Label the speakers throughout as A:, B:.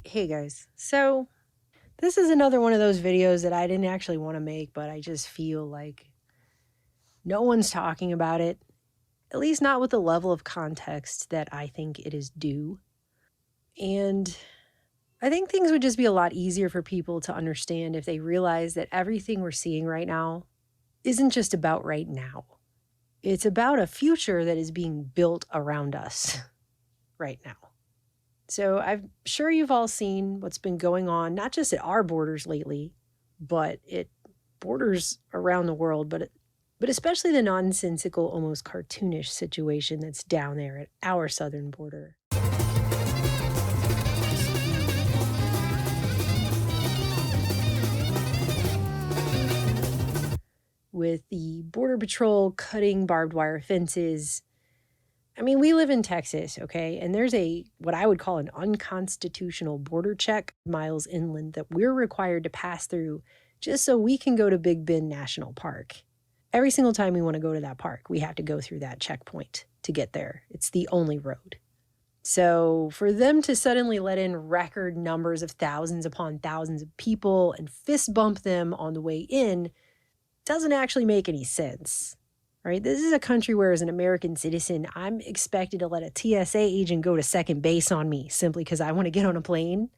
A: Hey guys. So, this is another one of those videos that I didn't actually want to make, but I just feel like no one's talking about it, at least not with the level of context that I think it is due. And I think things would just be a lot easier for people to understand if they realize that everything we're seeing right now isn't just about right now. It's about a future that is being built around us right now. So I'm sure you've all seen what's been going on, not just at our borders lately, but it borders around the world, but especially the nonsensical, almost cartoonish situation that's down there at our southern border. With the Border Patrol cutting barbed wire fences. I mean, we live in Texas, okay? And there's what I would call an unconstitutional border check miles inland that we're required to pass through just so we can go to Big Bend National Park. Every single time we want to go to that park, we have to go through that checkpoint to get there. It's the only road. So for them to suddenly let in record numbers of thousands upon thousands of people and fist bump them on the way in doesn't actually make any sense. Right? This is a country where, as an American citizen, I'm expected to let a TSA agent go to second base on me simply because I want to get on a plane.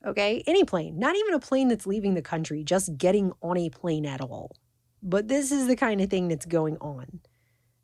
A: Okay? Any plane, not even a plane that's leaving the country, just getting on a plane at all. But this is the kind of thing that's going on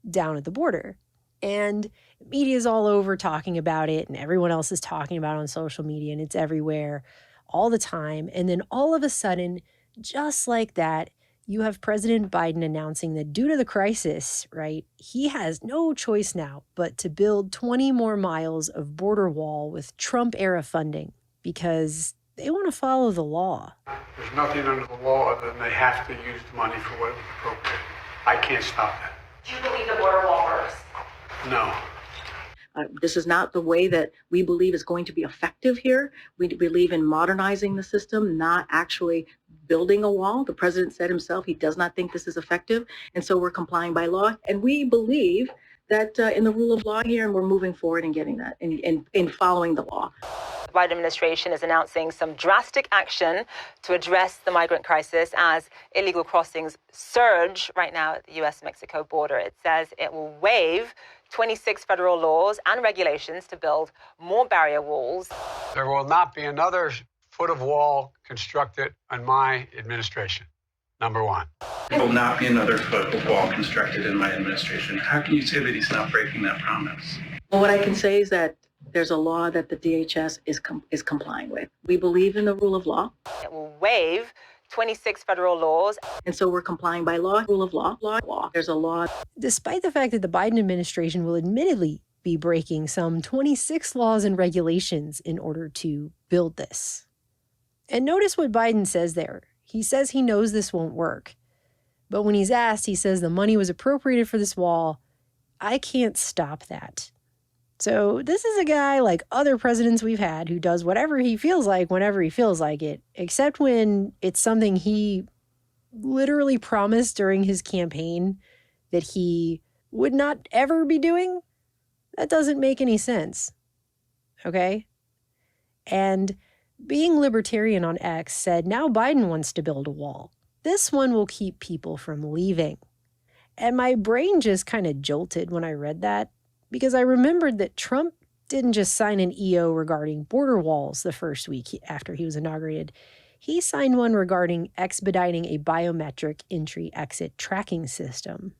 A: down at the border. And media's all over talking about it, and everyone else is talking about it on social media, and it's everywhere all the time. And then all of a sudden, just like that, you have President Biden announcing that due to the crisis, right, he has no choice now but to build 20 more miles of border wall with Trump-era funding because they want to follow the law.
B: There's nothing under the law other than they have to use the money for what is appropriate. I can't stop that.
C: Do you believe the border wall works?
B: No.
D: This is not the way that we believe is going to be effective here. We believe in modernizing the system, not actually building a wall. The president said himself he does not think this is effective, and so we're complying by law. And we believe that in the rule of law here, and we're moving forward and getting that, in following the law.
C: The Biden administration is announcing some drastic action to address the migrant crisis as illegal crossings surge right now at the U.S.-Mexico border. It says it will waive 26 federal laws and regulations to build more barrier walls.
B: There will not be another foot of wall constructed in my administration. Number one.
E: There will not be another foot of wall constructed in my administration. How can you say that he's not breaking that promise?
D: Well, what I can say is that there's a law that the DHS is complying with. We believe in the rule of law.
C: It will waive 26 federal laws.
D: And so we're complying by law, rule of law. There's a law.
A: Despite the fact that the Biden administration will admittedly be breaking some 26 laws and regulations in order to build this. And notice what Biden says there. He says he knows this won't work. But when he's asked, he says the money was appropriated for this wall. I can't stop that. So this is a guy like other presidents we've had who does whatever he feels like whenever he feels like it, except when it's something he literally promised during his campaign that he would not ever be doing. That doesn't make any sense. Okay? And Being Libertarian on X said, now Biden wants to build a wall. This one will keep people from leaving. And my brain just kind of jolted when I read that, because I remembered that Trump didn't just sign an EO regarding border walls the first week after he was inaugurated. He signed one regarding expediting a biometric entry-exit tracking system.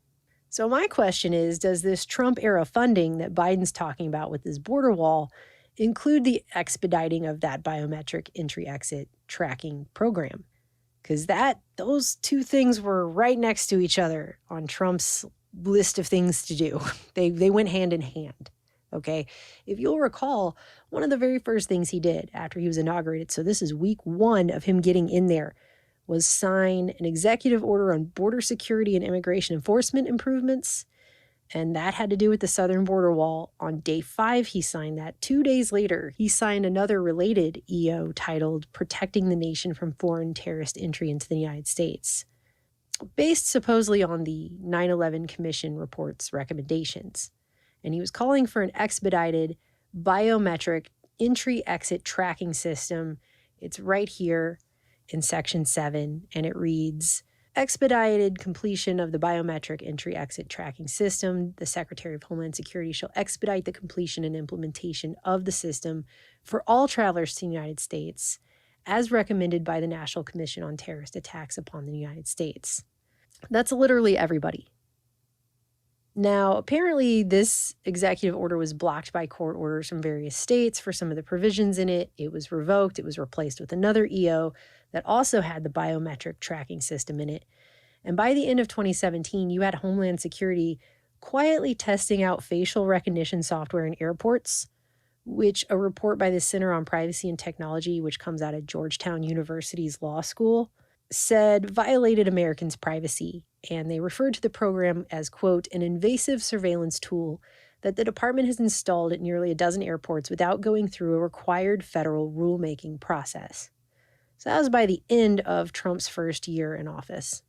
A: So my question is, does this Trump-era funding that Biden's talking about with this border wall include the expediting of that biometric entry-exit tracking program? Because those two things were right next to each other on Trump's list of things to do. They went hand in hand, okay? If you'll recall, one of the very first things he did after he was inaugurated, so this is week one of him getting in there, was sign an executive order on border security and immigration enforcement improvements, and that had to do with the southern border wall. On day 5, he signed that. 2 days later, he signed another related EO titled Protecting the Nation from Foreign Terrorist Entry into the United States, based supposedly on the 9/11 Commission report's recommendations. And he was calling for an expedited biometric entry-exit tracking system. It's right here in Section 7, and it reads, expedited completion of the biometric entry-exit tracking system. The Secretary of Homeland Security shall expedite the completion and implementation of the system for all travelers to the United States, as recommended by the National Commission on Terrorist Attacks upon the United States. That's literally everybody. Now, apparently, this executive order was blocked by court orders from various states for some of the provisions in it. It was revoked. It was replaced with another EO that also had the biometric tracking system in it. And by the end of 2017, you had Homeland Security quietly testing out facial recognition software in airports, which a report by the Center on Privacy and Technology, which comes out of Georgetown University's law school, said violated Americans' privacy. And they referred to the program as, quote, an invasive surveillance tool that the department has installed at nearly a dozen airports without going through a required federal rulemaking process. So that was by the end of Trump's first year in office.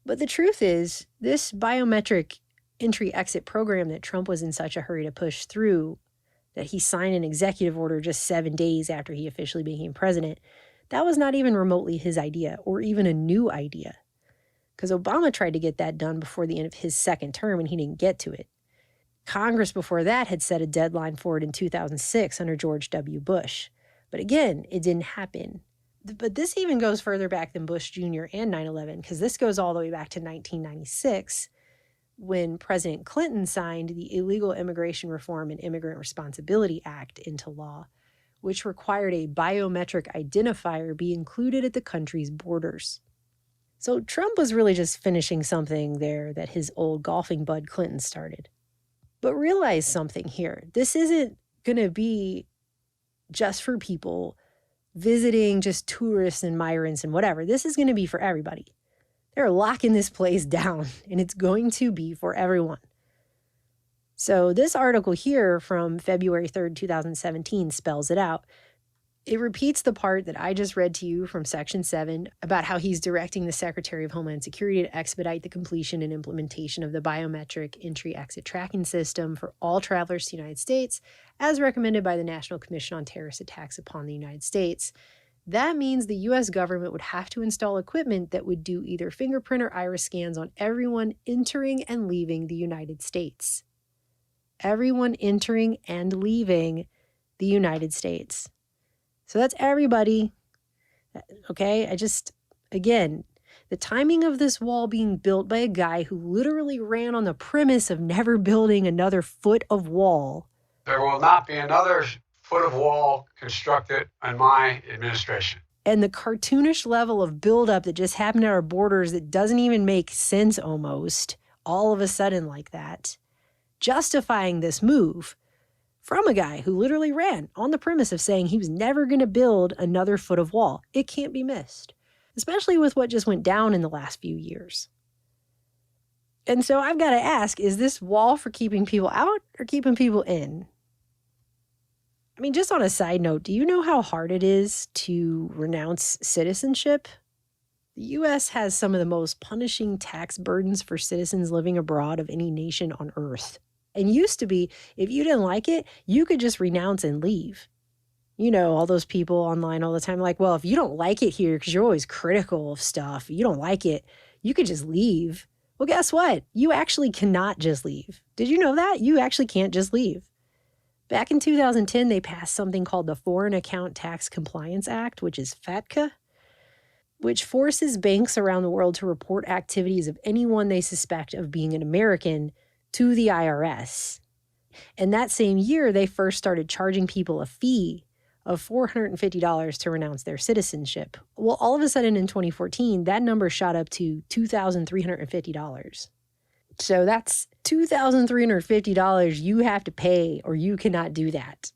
A: But the truth is, this biometric entry-exit program that Trump was in such a hurry to push through, that he signed an executive order just 7 days after he officially became president, that was not even remotely his idea or even a new idea. Because Obama tried to get that done before the end of his second term and he didn't get to it. Congress before that had set a deadline for it in 2006 under George W. Bush. But again, it didn't happen. But this even goes further back than Bush Jr. and 9/11, because this goes all the way back to 1996, when President Clinton signed the Illegal Immigration Reform and Immigrant Responsibility Act into law, which required a biometric identifier be included at the country's borders. So Trump was really just finishing something there that his old golfing bud Clinton started. But realize something here. This isn't going to be just for people visiting, just tourists and migrants and whatever. This is going to be for everybody. They're locking this place down, and it's going to be for everyone. So this article here from February 3rd, 2017 spells it out. It repeats the part that I just read to you from Section 7 about how he's directing the Secretary of Homeland Security to expedite the completion and implementation of the biometric entry-exit tracking system for all travelers to the United States, as recommended by the National Commission on Terrorist Attacks upon the United States. That means the U.S. government would have to install equipment that would do either fingerprint or iris scans on everyone entering and leaving the United States. Everyone entering and leaving the United States. So that's everybody. Okay, again, the timing of this wall being built by a guy who literally ran on the premise of never building another foot of wall.
B: There will not be another foot of wall constructed in my administration.
A: And the cartoonish level of buildup that just happened at our borders that doesn't even make sense almost, all of a sudden like that, justifying this move from a guy who literally ran on the premise of saying he was never going to build another foot of wall. It can't be missed, especially with what just went down in the last few years. And so I've got to ask, is this wall for keeping people out or keeping people in? I mean, just on a side note, do you know how hard it is to renounce citizenship? The U.S. has some of the most punishing tax burdens for citizens living abroad of any nation on earth. And used to be, if you didn't like it, you could just renounce and leave. You know, all those people online all the time, like, well, if you don't like it here, because you're always critical of stuff, you don't like it, you could just leave. Well, guess what? You actually cannot just leave. Did you know that? You actually can't just leave. Back in 2010, they passed something called the Foreign Account Tax Compliance Act, which is FATCA, which forces banks around the world to report activities of anyone they suspect of being an American to the IRS. And that same year, they first started charging people a fee of $450 to renounce their citizenship. Well, all of a sudden in 2014, that number shot up to $2,350. So that's $2,350 you have to pay, or you cannot do that.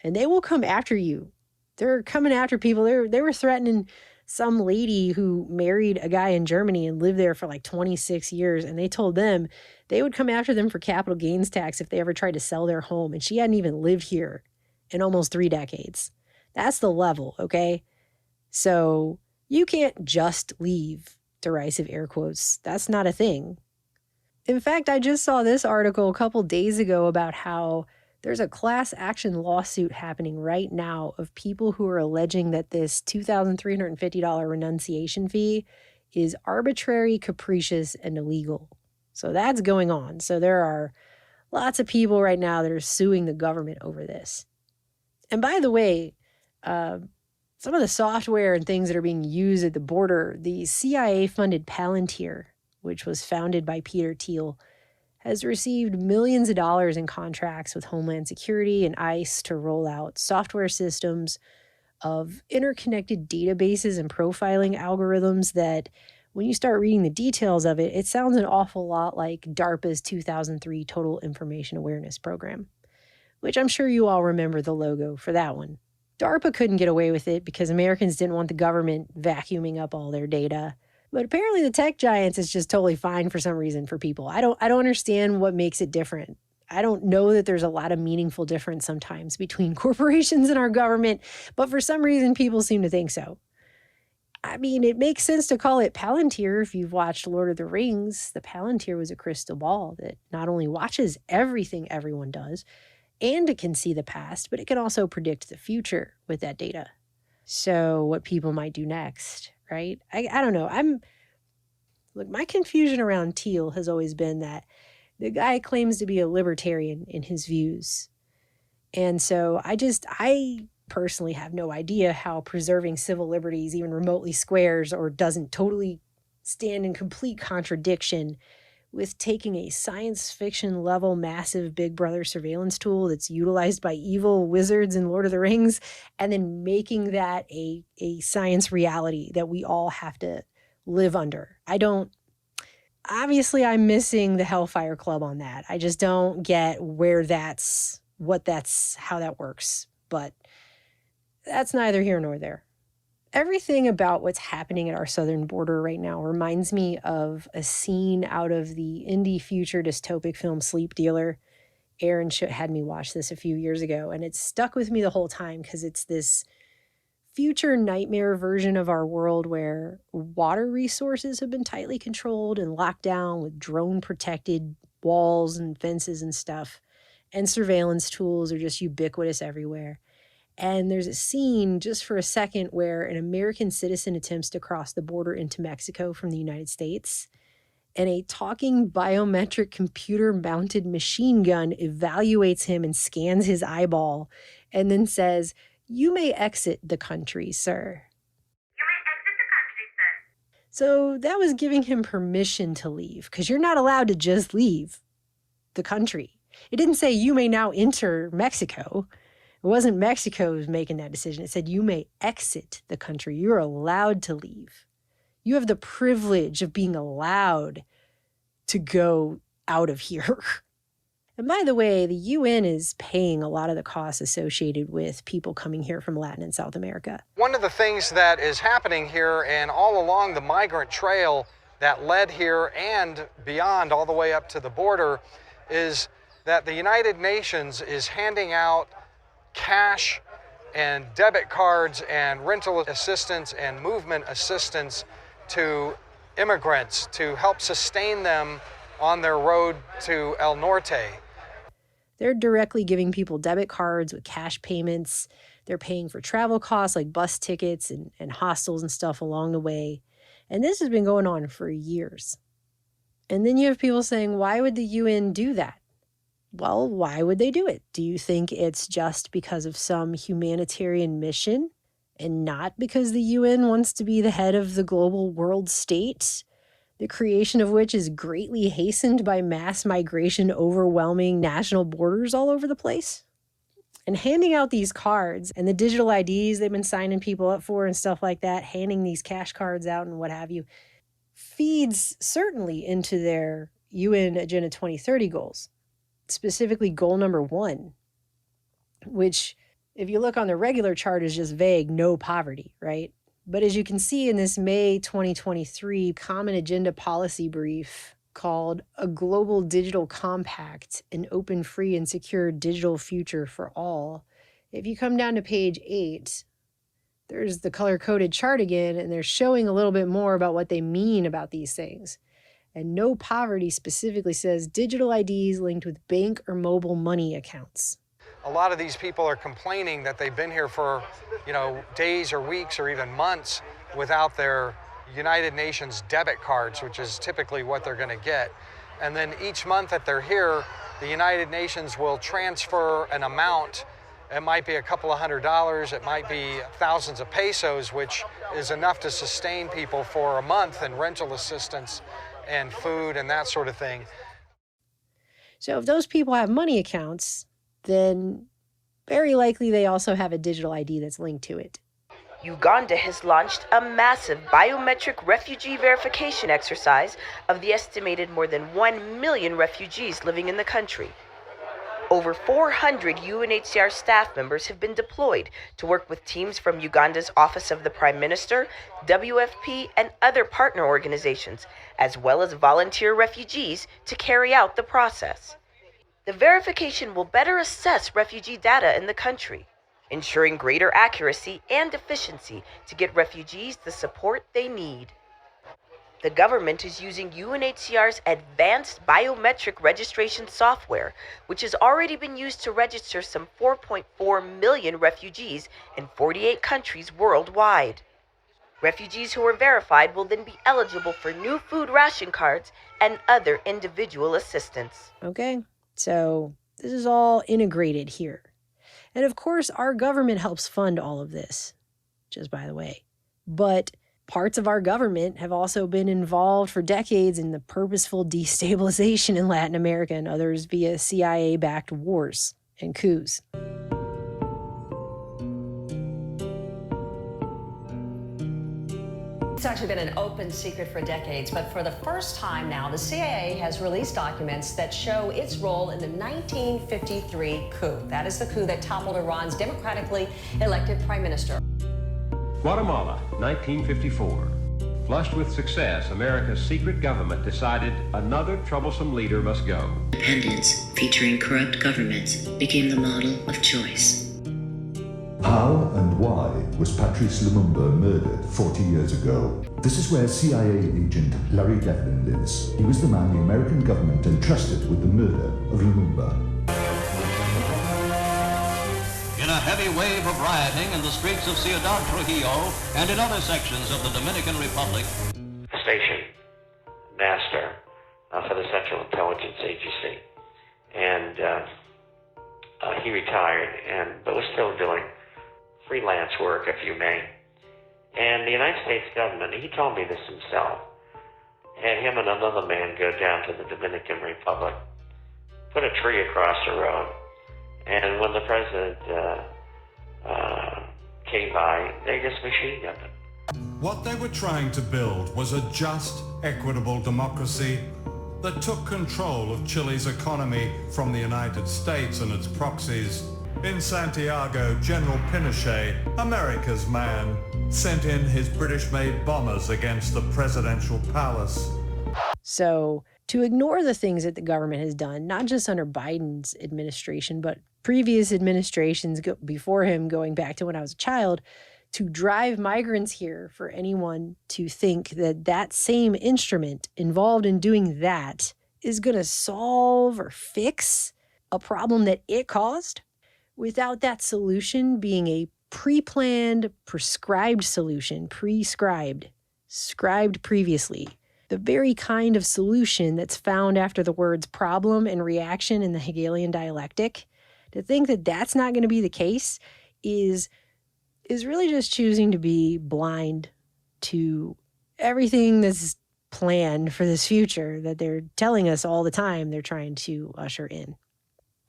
A: And they will come after you. They're coming after people. They were threatening some lady who married a guy in Germany and lived there for like 26 years. And they told them they would come after them for capital gains tax if they ever tried to sell their home. And she hadn't even lived here in almost 3 decades. That's the level, okay? So you can't just leave, derisive air quotes. That's not a thing. In fact, I just saw this article a couple days ago about how There's a class action lawsuit happening right now of people who are alleging that this $2,350 renunciation fee is arbitrary, capricious, and illegal. So that's going on. So there are lots of people right now that are suing the government over this. And by the way, some of the software and things that are being used at the border, the CIA-funded Palantir, which was founded by Peter Thiel, has received millions of dollars in contracts with Homeland Security and ICE to roll out software systems of interconnected databases and profiling algorithms that, when you start reading the details of it, it sounds an awful lot like DARPA's 2003 Total Information Awareness Program, which I'm sure you all remember the logo for that one. DARPA couldn't get away with it because Americans didn't want the government vacuuming up all their data. But apparently the tech giants is just totally fine for some reason for people. I don't understand what makes it different. I don't know that there's a lot of meaningful difference sometimes between corporations and our government, but for some reason people seem to think so. I mean, it makes sense to call it Palantir if you've watched Lord of the Rings. The Palantir was a crystal ball that not only watches everything everyone does, and it can see the past, but it can also predict the future with that data. So what people might do next, right? I don't know. Look, my confusion around Thiel has always been that the guy claims to be a libertarian in his views. And so I personally have no idea how preserving civil liberties even remotely squares or doesn't totally stand in complete contradiction with taking a science fiction level massive Big Brother surveillance tool that's utilized by evil wizards in Lord of the Rings and then making that a science reality that we all have to live under. Obviously I'm missing the Hellfire Club on that. I just don't get how that works, but that's neither here nor there. Everything about what's happening at our southern border right now reminds me of a scene out of the indie future dystopic film Sleep Dealer. Aaron had me watch this a few years ago, and it's stuck with me the whole time because it's this future nightmare version of our world where water resources have been tightly controlled and locked down with drone-protected walls and fences and stuff, and surveillance tools are just ubiquitous everywhere. And there's a scene just for a second where an American citizen attempts to cross the border into Mexico from the United States, and a talking biometric computer-mounted machine gun evaluates him and scans his eyeball and then says, "You may exit the country, sir."
F: You may exit the country, sir.
A: So that was giving him permission to leave, because you're not allowed to just leave the country. It didn't say you may now enter Mexico. It wasn't Mexico who was making that decision. It said you may exit the country. You're allowed to leave. You have the privilege of being allowed to go out of here. And by the way, the UN is paying a lot of the costs associated with people coming here from Latin and South America.
G: One of the things that is happening here and all along the migrant trail that led here and beyond all the way up to the border is that the United Nations is handing out cash and debit cards and rental assistance and movement assistance to immigrants to help sustain them on their road to El Norte.
A: They're directly giving people debit cards with cash payments. They're paying for travel costs like bus tickets and hostels and stuff along the way. And this has been going on for years. And then you have people saying, why would the UN do that? Well, why would they do it? Do you think it's just because of some humanitarian mission and not because the UN wants to be the head of the global world state, the creation of which is greatly hastened by mass migration overwhelming national borders all over the place? And handing out these cards and the digital IDs they've been signing people up for and stuff like that, handing these cash cards out and what have you, feeds certainly into their UN Agenda 2030 goals. Specifically goal number 1, which if you look on the regular chart is just vague, no poverty, right? But as you can see in this May 2023 Common Agenda Policy Brief called A Global Digital Compact, an Open, Free, and Secure Digital Future for All, if you come down to page 8, there's the color-coded chart again, and they're showing a little bit more about what they mean about these things. And no poverty specifically says digital IDs linked with bank or mobile money accounts.
G: a lot of these people are complaining that they've been here for, days or weeks or even months without their United Nations debit cards, which is typically what they're going to get. And then each month that they're here, the United Nations will transfer an amount. It might be a couple of $100s, it might be thousands of pesos, which is enough to sustain people for a month, and rental assistance and food and that sort of thing.
A: So if those people have money accounts, then very likely they also have a digital ID that's linked to it.
H: Uganda has launched a massive biometric refugee verification exercise of the estimated more than 1 million refugees living in the country. Over 400 UNHCR staff members have been deployed to work with teams from Uganda's Office of the Prime Minister, WFP, and other partner organizations, as well as volunteer refugees, to carry out the process. The verification will better assess refugee data in the country, ensuring greater accuracy and efficiency to get refugees the support they need. The government is using UNHCR's advanced biometric registration software, which has already been used to register some 4.4 million refugees in 48 countries worldwide. Refugees who are verified will then be eligible for new food ration cards and other individual assistance.
A: Okay, so this is all integrated here. And of course, our government helps fund all of this, just by the way. But parts of our government have also been involved for decades in the purposeful destabilization in Latin America and others via CIA-backed wars and coups.
I: It's actually been an open secret for decades, but for the first time now, the CIA has released documents that show its role in the 1953 coup. That is the coup that toppled Iran's democratically elected prime minister.
J: Guatemala, 1954. Flushed with success, America's secret government decided another troublesome leader must go.
K: Independence, featuring corrupt governments, became the model of choice.
L: How and why was Patrice Lumumba murdered 40 years ago? This is where CIA agent Larry Devlin lives. He was the man the American government entrusted with the murder of Lumumba.
M: In a heavy wave of rioting in the streets of Ciudad Trujillo and in other sections of the Dominican Republic.
N: Station master for the Central Intelligence Agency, and he retired, but was still doing freelance work, if you may. And the United States government, he told me this himself, had him and another man go down to the Dominican Republic, put a tree across the road, and when the president came by, they just machine gunned him.
O: What they were trying to build was a just, equitable democracy that took control of Chile's economy from the United States and its proxies. In Santiago, General Pinochet, America's man, sent in his British-made bombers against the presidential palace.
A: So, to ignore the things that the government has done, not just under Biden's administration, but previous administrations before him, going back to when I was a child, to drive migrants here, for anyone to think that that same instrument involved in doing that is going to solve or fix a problem that it caused, without that solution being a pre-planned, prescribed solution, scribed previously, the very kind of solution that's found after the words problem and reaction in the Hegelian dialectic, to think that that's not going to be the case is really just choosing to be blind to everything that's planned for this future that they're telling us all the time they're trying to usher in.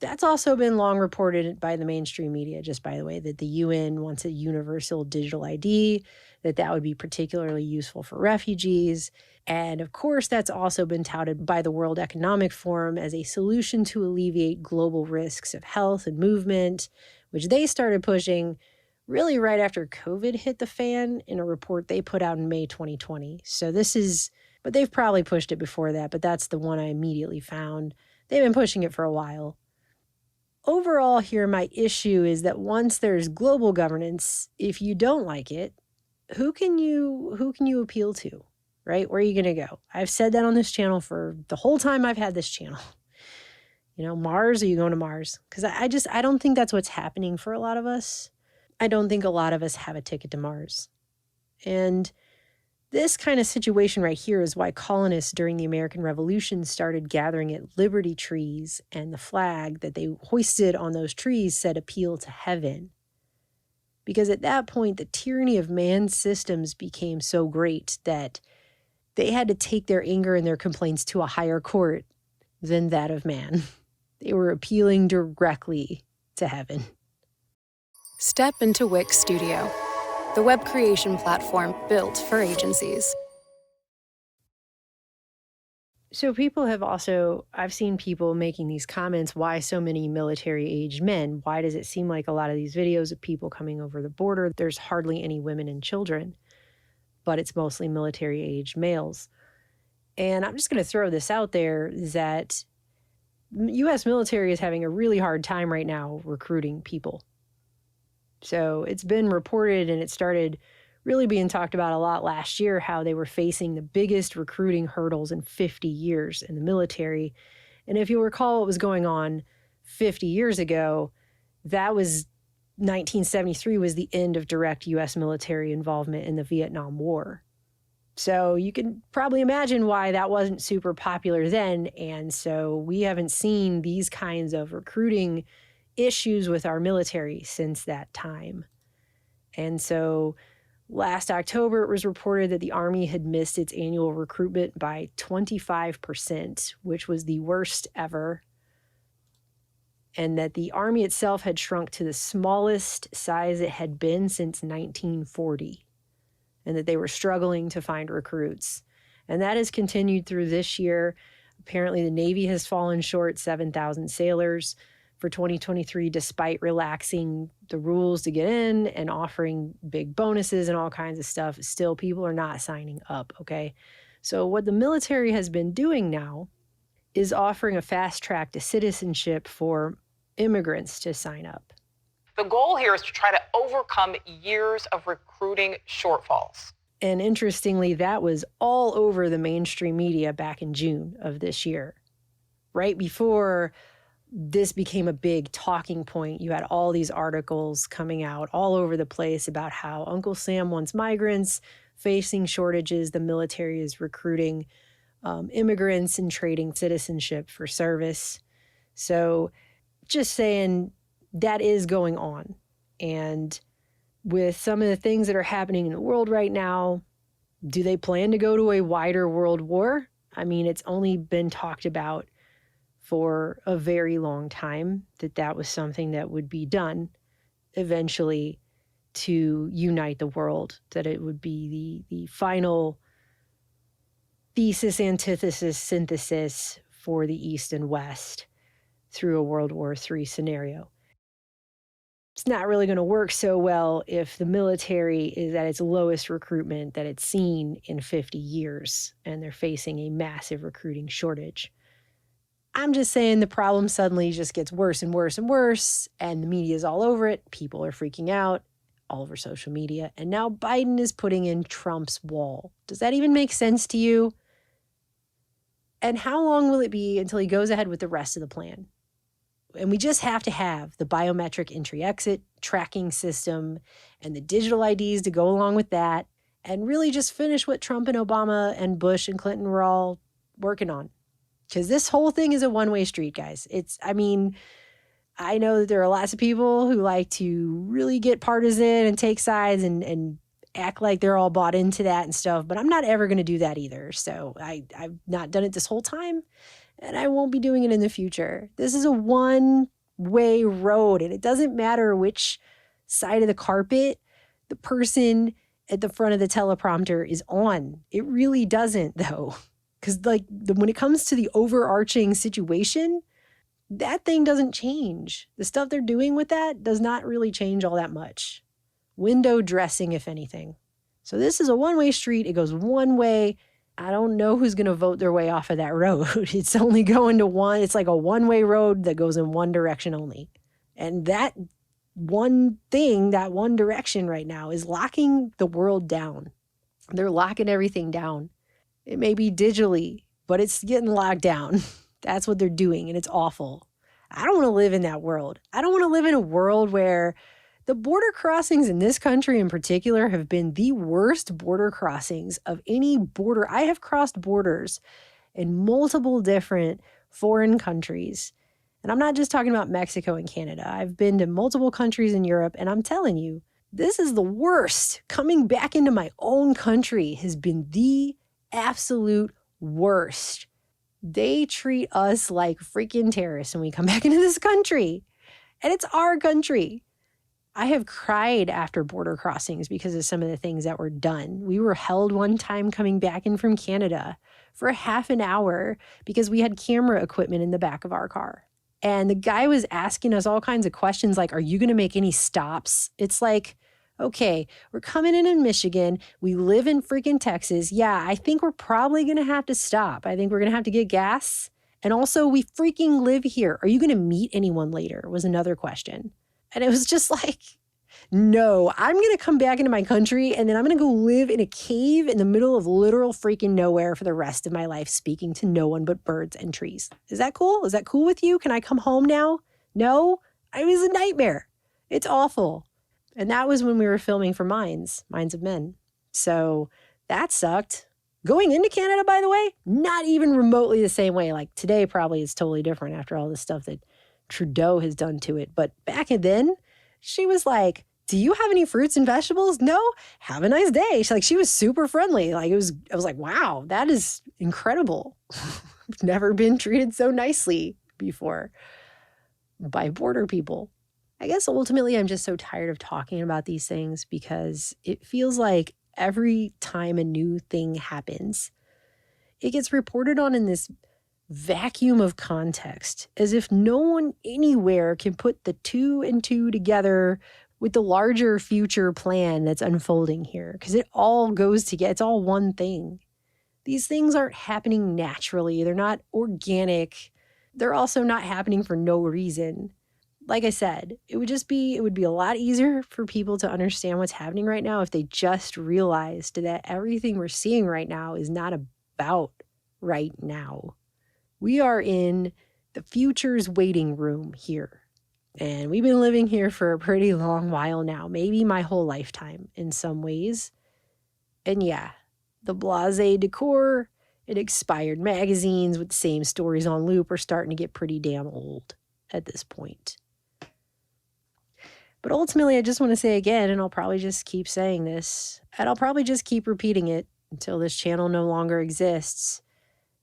A: That's also been long reported by the mainstream media, just by the way, that the UN wants a universal digital ID, that would be particularly useful for refugees. And of course, that's also been touted by the World Economic Forum as a solution to alleviate global risks of health and movement, which they started pushing really right after COVID hit the fan in a report they put out in May 2020. So but they've probably pushed it before that, but that's the one I immediately found. They've been pushing it for a while. Overall here, my issue is that once there's global governance, if you don't like it, who can you appeal to, right? Where are you going to go? I've said that on this channel for the whole time I've had this channel. Mars, are you going to Mars? Because I don't think that's what's happening for a lot of us. I don't think a lot of us have a ticket to Mars. And this kind of situation right here is why colonists during the American Revolution started gathering at liberty trees, and the flag that they hoisted on those trees said appeal to heaven. Because at that point, the tyranny of man's systems became so great that they had to take their anger and their complaints to a higher court than that of man. They were appealing directly to heaven.
P: Step into Wix Studio, the web creation platform built for agencies.
A: So I've seen people making these comments, why so many military-aged men? Why does it seem like a lot of these videos of people coming over the border, there's hardly any women and children, but it's mostly military-aged males? And I'm just going to throw this out there, is that U.S. military is having a really hard time right now recruiting people. So it's been reported, and it started really being talked about a lot last year, how they were facing the biggest recruiting hurdles in 50 years in the military. And if you'll recall what was going on 50 years ago, that was 1973 was the end of direct U.S. military involvement in the Vietnam War. So you can probably imagine why that wasn't super popular then. And so we haven't seen these kinds of recruiting issues with our military since that time. And so last October, it was reported that the Army had missed its annual recruitment by 25%, which was the worst ever. And that the Army itself had shrunk to the smallest size it had been since 1940. And that they were struggling to find recruits. And that has continued through this year. Apparently, the Navy has fallen short 7,000 sailors for 2023, despite relaxing the rules to get in and offering big bonuses and all kinds of stuff. Still, people are not signing up, okay? So what the military has been doing now is offering a fast track to citizenship for immigrants to sign up.
Q: The goal here is to try to overcome years of recruiting shortfalls.
A: And interestingly, that was all over the mainstream media back in June of this year. Right before this became a big talking point, you had all these articles coming out all over the place about how Uncle Sam wants migrants, facing shortages, the military is recruiting immigrants and trading citizenship for service. So just saying, that is going on. And with some of the things that are happening in the world right now, do they plan to go to a wider world war? I mean, it's only been talked about for a very long time that was something that would be done eventually to unite the world, that it would be the final thesis, antithesis, synthesis for the East and West through a World War III scenario. It's not really going to work so well if the military is at its lowest recruitment that it's seen in 50 years, and they're facing a massive recruiting shortage. I'm just saying the problem suddenly just gets worse and worse and worse, and the media is all over it. People are freaking out all over social media. And now Biden is putting in Trump's wall. Does that even make sense to you? And how long will it be until he goes ahead with the rest of the plan? And we just have to have the biometric entry-exit tracking system and the digital IDs to go along with that, and really just finish what Trump and Obama and Bush and Clinton were all working on. Because this whole thing is a one-way street, guys. I know that there are lots of people who like to really get partisan and take sides and act like they're all bought into that and stuff, but I'm not ever going to do that either. So I've not done it this whole time, and I won't be doing it in the future. This is a one-way road, and it doesn't matter which side of the carpet the person at the front of the teleprompter is on. It really doesn't, though. Because when it comes to the overarching situation, that thing doesn't change. The stuff they're doing with that does not really change all that much. Window dressing, if anything. So this is a one-way street. It goes one way. I don't know who's going to vote their way off of that road. It's only going to one. It's like a one-way road that goes in one direction only. And that one thing, that one direction right now is locking the world down. They're locking everything down. It may be digitally, but it's getting locked down. That's what they're doing, and it's awful. I don't want to live in that world. I don't want to live in a world where the border crossings in this country in particular have been the worst border crossings of any border. I have crossed borders in multiple different foreign countries. And I'm not just talking about Mexico and Canada. I've been to multiple countries in Europe, and I'm telling you, this is the worst. Coming back into my own country has been the absolute worst. They treat us like freaking terrorists when we come back into this country. And it's our country. I have cried after border crossings because of some of the things that were done. We were held one time coming back in from Canada for half an hour because we had camera equipment in the back of our car. And the guy was asking us all kinds of questions like, are you going to make any stops? It's like, okay, we're coming in Michigan. We live in freaking Texas. Yeah, I think we're probably going to have to stop. I think we're going to have to get gas. And also, we freaking live here. Are you going to meet anyone later? Was another question. And it was just like, no, I'm going to come back into my country and then I'm going to go live in a cave in the middle of literal freaking nowhere for the rest of my life, speaking to no one but birds and trees. Is that cool? Is that cool with you? Can I come home now? No, it was a nightmare. It's awful. And that was when we were filming for Minds of Men. So that sucked. Going into Canada, by the way, not even remotely the same way. Like today probably is totally different after all the stuff that Trudeau has done to it. But back then, she was like, do you have any fruits and vegetables? No? Have a nice day. She was super friendly. I was like, wow, that is incredible. I've never been treated so nicely before by border people. I guess ultimately I'm just so tired of talking about these things because it feels like every time a new thing happens, it gets reported on in this vacuum of context, as if no one anywhere can put the two and two together with the larger future plan that's unfolding here, because it all goes together. It's all one thing. These things aren't happening naturally. They're not organic. They're also not happening for no reason. Like I said, it would be a lot easier for people to understand what's happening right now if they just realized that everything we're seeing right now is not about right now. We are in the future's waiting room here. And we've been living here for a pretty long while now, maybe my whole lifetime in some ways. And yeah, the blasé decor and expired magazines with the same stories on loop are starting to get pretty damn old at this point. But ultimately, I just want to say again, and I'll probably just keep saying this, and I'll probably just keep repeating it until this channel no longer exists,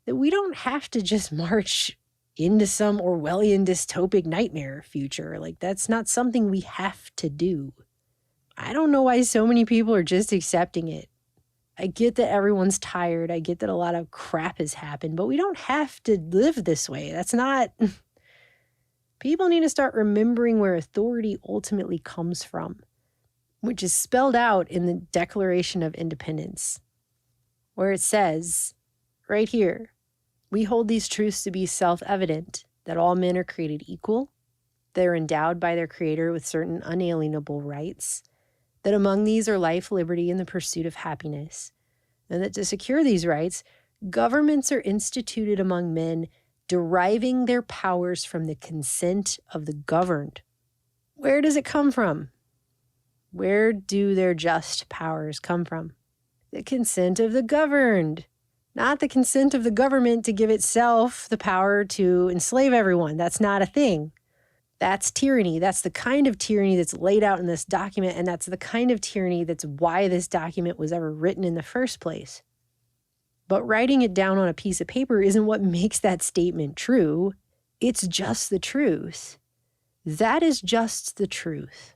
A: that we don't have to just march into some Orwellian dystopic nightmare future. Like, that's not something we have to do. I don't know why so many people are just accepting it. I get that everyone's tired. I get that a lot of crap has happened, but we don't have to live this way. That's not... People need to start remembering where authority ultimately comes from, which is spelled out in the Declaration of Independence, where it says, right here, we hold these truths to be self-evident, that all men are created equal, they're endowed by their Creator with certain unalienable rights, that among these are life, liberty, and the pursuit of happiness, and that to secure these rights, governments are instituted among men, deriving their powers from the consent of the governed. Where does it come from? Where do their just powers come from? The consent of the governed. Not the consent of the government to give itself the power to enslave everyone. That's not a thing. That's tyranny. That's the kind of tyranny that's laid out in this document, and that's the kind of tyranny that's why this document was ever written in the first place. But writing it down on a piece of paper isn't what makes that statement true. It's just the truth. That is just the truth.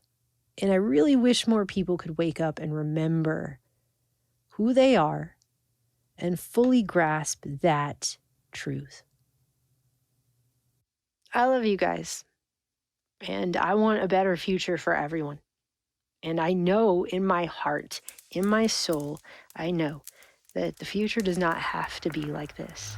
A: And I really wish more people could wake up and remember who they are and fully grasp that truth. I love you guys. And I want a better future for everyone. And I know in my heart, in my soul, I know that the future does not have to be like this.